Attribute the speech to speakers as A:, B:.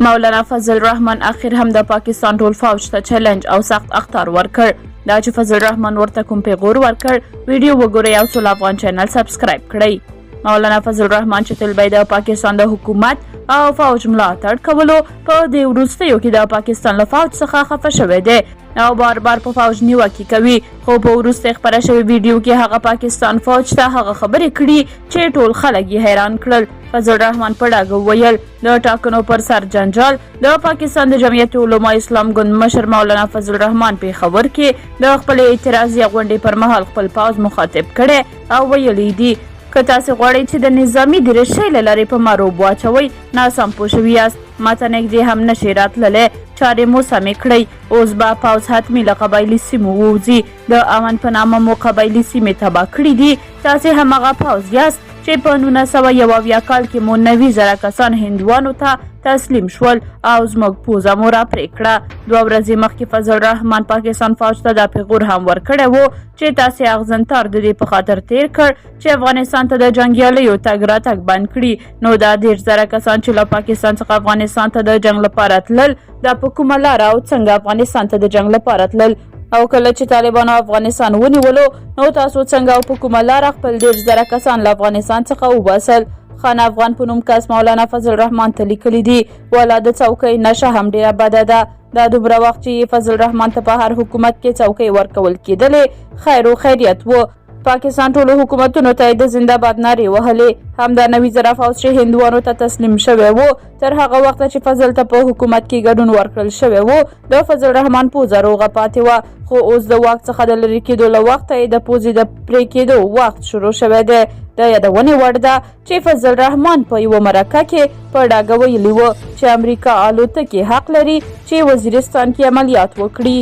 A: مولانا فضل الرحمن اخر هم د پاکستان ټول فوج ته چیلنج او سخت اخطار ورکړ. دا چې فضل الرحمن ورته کوم پیغور ورکړ ویډیو وګورئ او سول افغان چینل سبسکرایب کړئ. مولانا فضل الرحمن چې تل د پاکستان د حکومت او فوج ملاتړ کولو په دې وروستیو کې د پاکستان له فوج څخه خفه شوی دی او بار بار په فوج نیوکې کوي، خو په وروسته خبره شوې ویډیو کې هغه پاکستان فوج ته هغه خبرې کړي چې ټول خلک یې حیران کړل. فضل الرحمن په ډاګه وویل د ټاکنو پر سر جنجال د پاکستان د جمعیت علماء اسلام ګوند مشر مولانا فضل الرحمن پېښور کې د خپل اعتراضي غونډې پر مهال خپل پوځ مخاطب کړی او ویلي دي که تاسو غواړئ چې د نظامي درشۍ له لارې په مروب واچوئ ناسم پوه شوي یاست، ماته نږدې هم نشئ راتللی، چارې مو سمې کړئ. اوس به پوځ حتمي له قبایلي سیمو ووځي، د امن په نامه مو قبایلي سیمې تباه کړي دي. تاسې همغه پوځ یاست چې په 1971 کال کې مو 90,000 کسان هندوانو ته تسلیم شول او زموږ پوزه مو را پرې کړه. 2 ورځې مخکې فضل الرحمن پاکستان فوج ته دا پیغور هم ورکړی و چې تاسې اغزنتار د دې په خاطر تیر کړ چې افغانستان ته د جنګیالیو تګ راتګ بند کړي. نو دا 10,000 کسان چې له پاکستان څخه افغانستان ته د جنګ لپاره تلل دا په کومه لاره او څنګه افغانستان ته د جنګ لپاره تلل، او کله چې طالبانو افغانستان ونیولو نو تاسو څنګه او په کومه لاره خپل 10,000 کسان له افغانستان څخه وباسل. خان افغان په نوم کس مولانا فضل الرحمن ته لیکلي دي والا د څوکۍ نشه هم ډیره بده ده. دا دومره وخت چې فضل الرحمن ته په هر حکومت کې څوکۍ ورکول کېدلې خیر و خیریت و. پاکستان ټولو حکومتونو ته د زنده‌باد نارې وهلې. همدا 90,000 فوج چې هندوانو ته تسلیم شوی و تر هغه وخته چې فضل ته په حکومت کې ګډون ورکړل شوی و د فضل الرحمن پوزه روغه پاتې وه، خو اوس د واک څخه د لرې کېدو له وخته یې د پوزې د پرې کېدو وخت شروع شوی دی. د یادونې وړ ده چې فضل الرحمن په یوه مرکه کې په ډاګه ویلي و چې امریکا الوتکې حق لري چې وزیرستان کې عملیات وکړي.